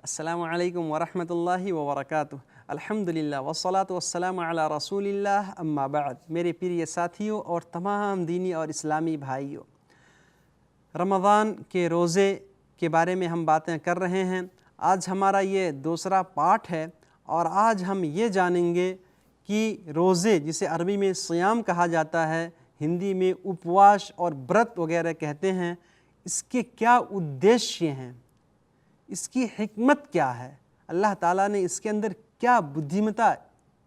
अस्सलामु अलैकुम वरहमतुल्लाहि वबरकातुह। अल्हम्दुलिल्लाह वस्सलातु वस्सलामु अला रसूलिल्लाह अम्मा बाद। मेरे प्रिय साथियों और तमाम दीनी और इस्लामी भाइयों, रमज़ान के रोज़े के बारे में हम बातें कर रहे हैं। आज हमारा ये दूसरा पार्ट है और आज हम ये जानेंगे कि रोज़े, जिसे अरबी में सियाम कहा जाता है, हिंदी में उपवास और व्रत वगैरह कहते हैं, इसके क्या उद्देश्य हैं, इसकी हिकमत क्या है, अल्लाह ताला ने इसके अंदर क्या बुद्धिमता,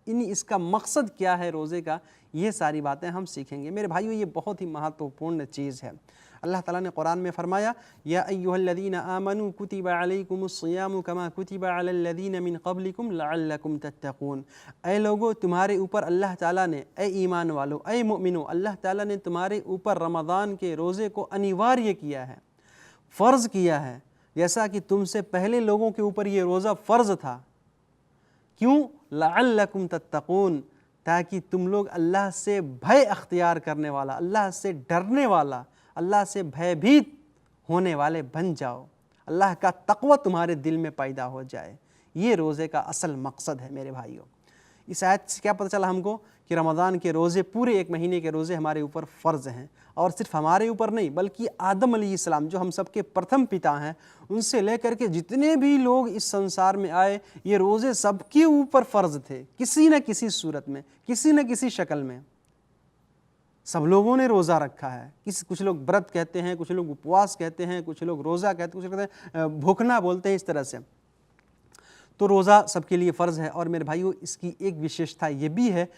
इसका मकसद क्या है रोज़े का, ये सारी बातें हम सीखेंगे। मेरे भाइयों, ये बहुत ही महत्वपूर्ण चीज़ है। अल्लाह ताला ने कुरान में फरमाया, या अय्युहल्लज़ीना आमनू कुतिबा अलैकुमुस्सियामु कमा कुतिबा अलल्लज़ीना मिन क़ब्लिकुम लअल्लकुम तत्तक़ून। ऐ लोगो, तुम्हारे ऊपर अल्लाह ताला ने, ऐ ईमान वालो, ऐ मोमिनो, अल्लाह ताला ने तुम्हारे ऊपर रमज़ान के रोज़े को अनिवार्य किया है, फ़र्ज़ किया है, जैसा कि तुमसे पहले लोगों के ऊपर ये रोज़ा फ़र्ज़ था। क्यों? लअल्लकुम तत्तक़ून, ताकि तुम लोग अल्लाह से भय अख्तियार करने वाला, अल्लाह से डरने वाला, अल्लाह से भयभीत होने वाले बन जाओ, अल्लाह का तक़वा तुम्हारे दिल में पैदा हो जाए। ये रोज़े का असल मकसद है। मेरे भाइयों, इस आयत से क्या पता चला हमको कि रमज़ान के रोज़े, पूरे एक महीने के रोज़े हमारे ऊपर फ़र्ज़ हैं। और सिर्फ हमारे ऊपर नहीं, बल्कि आदम अलैहिस्सलाम, जो हम सबके प्रथम पिता हैं, उनसे लेकर के जितने भी लोग इस संसार में आए, ये रोज़े सबके ऊपर फ़र्ज़ थे, किसी न किसी सूरत में, किसी न किसी शक्ल में। सब लोगों ने रोज़ा रखा है। कुछ लोग व्रत कहते हैं, कुछ लोग उपवास कहते हैं, कुछ लोग रोज़ा कहते हैं, कुछ कहते हैं भूखना बोलते हैं, इस तरह से। तो रोज़ा सबके लिए फ़र्ज़ है। और मेरे भाइयों, इसकी एक विशेषता ये भी है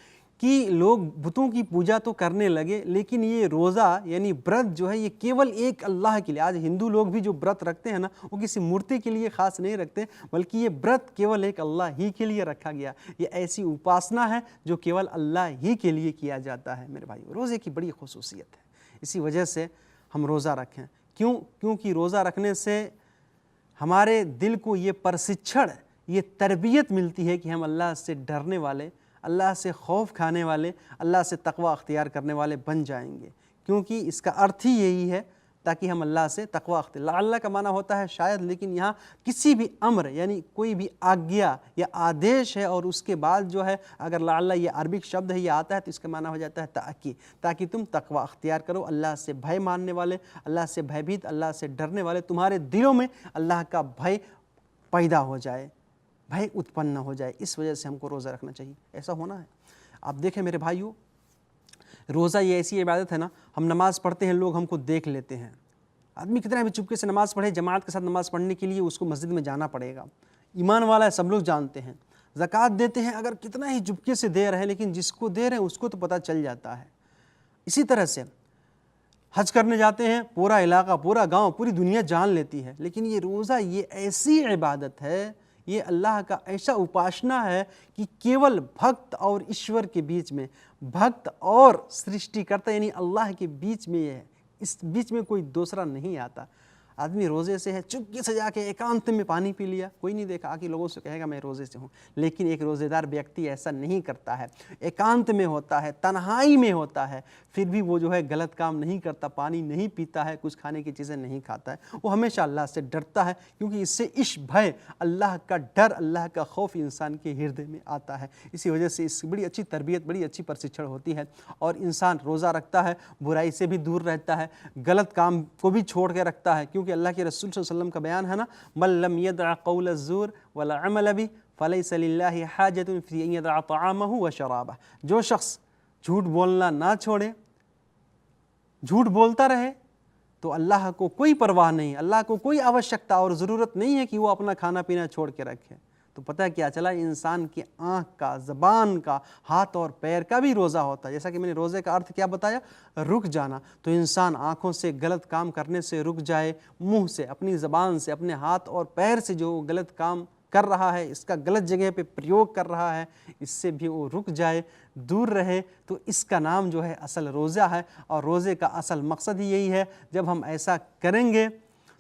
कि लोग बुतों की पूजा तो करने लगे, लेकिन ये रोज़ा यानी व्रत जो है, ये केवल एक अल्लाह के लिए। आज हिंदू लोग भी जो व्रत रखते हैं ना, वो किसी मूर्ति के लिए ख़ास नहीं रखते, बल्कि ये व्रत केवल एक अल्लाह ही के लिए रखा गया। ये ऐसी उपासना है जो केवल अल्लाह ही के लिए किया जाता है। मेरे भाइयों, रोज़े की बड़ी खुसूसियत है, इसी वजह से हम रोज़ा रखें। क्यों? क्योंकि रोज़ा रखने से हमारे दिल को ये प्रशिक्षण, ये तरबियत मिलती है कि हम अल्लाह से डरने वाले, अल्लाह से खौफ खाने वाले, अल्लाह से तक़वा अख्तियार करने वाले बन जाएंगे। क्योंकि इसका अर्थ ही यही है, ताकि हम अल्लाह से तक़वा अख्तियार। अल्लाह का माना होता है शायद, लेकिन यहाँ किसी भी अम्र यानी कोई भी आज्ञा या आदेश है और उसके बाद जो है, अगर लाअल्लाह ये अरबिक शब्द है, ये आता है, तो इसका माना हो जाता है ताकि, ताकि तुम तक़वा अख्तियार करो, अल्लाह से भय मानने वाले, अल्लाह से भयभीत, अल्लाह से डरने वाले, तुम्हारे दिलों में अल्लाह का भय पैदा हो जाए, भय उत्पन्न हो जाए। इस वजह से हमको रोज़ा रखना चाहिए, ऐसा होना है। आप देखें मेरे भाइयों, रोज़ा ये ऐसी इबादत है ना, हम नमाज़ पढ़ते हैं, लोग हमको देख लेते हैं। आदमी कितना भी चुपके से नमाज़ पढ़े, जमात के साथ नमाज़ पढ़ने के लिए उसको मस्जिद में जाना पड़ेगा। ईमान वाला है, सब लोग जानते हैं। ज़कात देते हैं, अगर कितना ही चुपके से दे रहे हैं, लेकिन जिसको दे रहे हैं उसको तो पता चल जाता है। इसी तरह से हज करने जाते हैं, पूरा इलाका, पूरा गाँव, पूरी दुनिया जान लेती है। लेकिन ये रोज़ा ये ऐसी इबादत है, ये अल्लाह का ऐसा उपासना है कि केवल भक्त और ईश्वर के बीच में, भक्त और सृष्टिकर्ता यानी अल्लाह के बीच में ये है, इस बीच में कोई दूसरा नहीं आता। आदमी रोज़े से है, चुपके से जाके एकांत में पानी पी लिया, कोई नहीं देखा, आके लोगों से कहेगा मैं रोज़े से हूँ। लेकिन एक रोज़ेदार व्यक्ति ऐसा नहीं करता है, एकांत में होता है, तन्हाई में होता है, फिर भी वो जो है गलत काम नहीं करता, पानी नहीं पीता है, कुछ खाने की चीज़ें नहीं खाता है। वो हमेशा अल्लाह से डरता है, क्योंकि इससे इश्क, भय, अल्लाह का डर, अल्लाह का खौफ इंसान के हृदय में आता है। इसी वजह से इसकी बड़ी अच्छी तरबियत, बड़ी अच्छी प्रशिक्षण होती है। और इंसान रोज़ा रखता है, बुराई से भी दूर रहता है, गलत काम को भी छोड़ के रखता है। क्योंकि अल्लाह के रसूल सल्लल्लाहु अलैहि वसल्लम का बयान है ना, मन लम यदअ क़ौल अज़्ज़ूर वला अमल बिही फ़लैसा लिल्लाहि हाजतुन फ़ी अन यदअ तआमहु व शराबह। जो शख्स झूठ बोलना ना छोड़े, झूठ बोलता रहे, तो अल्लाह को कोई परवाह नहीं, अल्लाह को कोई आवश्यकता और ज़रूरत नहीं है कि वो अपना खाना पीना छोड़ के रखे। तो पता है क्या चला, इंसान की आँख का, ज़बान का, हाथ और पैर का भी रोज़ा होता है। जैसा कि मैंने रोज़े का अर्थ क्या बताया, रुक जाना। तो इंसान आँखों से गलत काम करने से रुक जाए, मुंह से, अपनी ज़बान से, अपने हाथ और पैर से जो गलत काम कर रहा है, इसका गलत जगह पे प्रयोग कर रहा है, इससे भी वो रुक जाए, दूर रहे। तो इसका नाम जो है असल रोज़ा है। और रोज़े का असल मकसद ही यही है। जब हम ऐसा करेंगे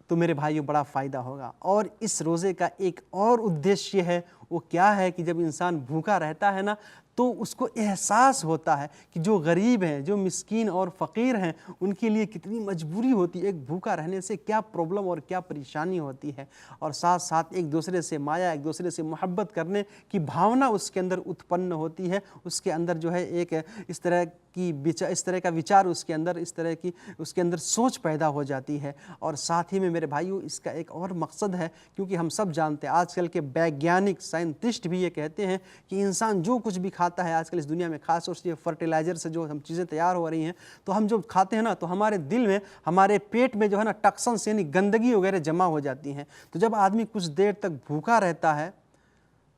तो मेरे भाइयों बड़ा फ़ायदा होगा। और इस रोज़े का एक और उद्देश्य है, वो क्या है कि जब इंसान भूखा रहता है ना, तो उसको एहसास होता है कि जो गरीब हैं, जो मिस्कीन और फ़कीर हैं, उनके लिए कितनी मजबूरी होती है, एक भूखा रहने से क्या प्रॉब्लम और क्या परेशानी होती है। और साथ साथ एक दूसरे से माया, एक दूसरे से मोहब्बत करने की भावना उसके अंदर उत्पन्न होती है। उसके अंदर जो है एक इस तरह का विचार उसके अंदर, इस तरह की उसके अंदर सोच पैदा हो जाती है। और साथ ही में मेरे भाइयों, इसका एक और मकसद है, क्योंकि हम सब जानते हैं आजकल के वैज्ञानिक साइंटिस्ट भी ये कहते हैं कि इंसान जो कुछ भी खाता है आजकल इस दुनिया में, खास तौर से फर्टिलाइज़र से जो हम चीज़ें तैयार हो रही हैं, तो हम जो खाते हैं ना, तो हमारे दिल में, हमारे पेट में जो है ना टॉक्सिन्स यानी गंदगी वगैरह जमा हो जाती हैं। तो जब आदमी कुछ देर तक भूखा रहता है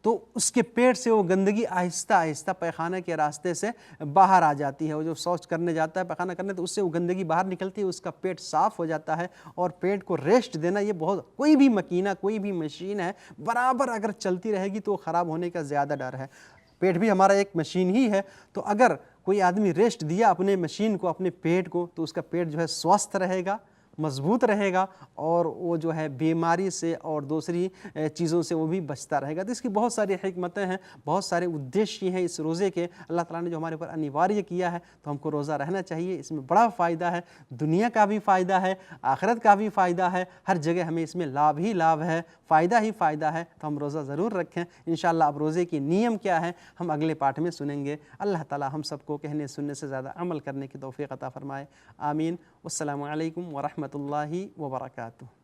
तो उसके पेट से वो गंदगी आहिस्ता आहिस्ता पैखाने के रास्ते से बाहर आ जाती है। वो जो शौच करने जाता है पैखाना करने, तो उससे वो गंदगी बाहर निकलती है, उसका पेट साफ़ हो जाता है। और पेट को रेस्ट देना, ये बहुत, कोई भी मकीना, कोई भी मशीन है, बराबर अगर चलती रहेगी तो ख़राब होने का ज़्यादा डर है। पेट भी हमारा एक मशीन ही है, तो अगर कोई आदमी रेस्ट दिया अपने मशीन को, अपने पेट को, तो उसका पेट जो है स्वस्थ रहेगा, मजबूत रहेगा, और वो जो है बीमारी से और दूसरी चीज़ों से वो भी बचता रहेगा। तो इसकी बहुत सारी हिकमतें हैं, बहुत सारे उद्देश्य हैं इस रोज़े के। अल्लाह ताला ने जो हमारे ऊपर अनिवार्य किया है, तो हमको रोज़ा रहना चाहिए। इसमें बड़ा फ़ायदा है, दुनिया का भी फ़ायदा है, आखिरत का भी फ़ायदा है, हर जगह हमें इसमें लाभ ही लाभ है, फ़ायदा ही फ़ायदा है। तो हम रोज़ा ज़रूर रखें। इंशाअल्लाह अब रोज़े की नियम क्या है हम अगले पाठ में सुनेंगे। अल्लाह ताला हम सबको कहने सुनने से ज़्यादा अमल करने की तौफ़ीक़ अता फ़रमाए। आमीन। वस्सलामु अलैकुम व रहमतुल्लाहि व बरकातुहू।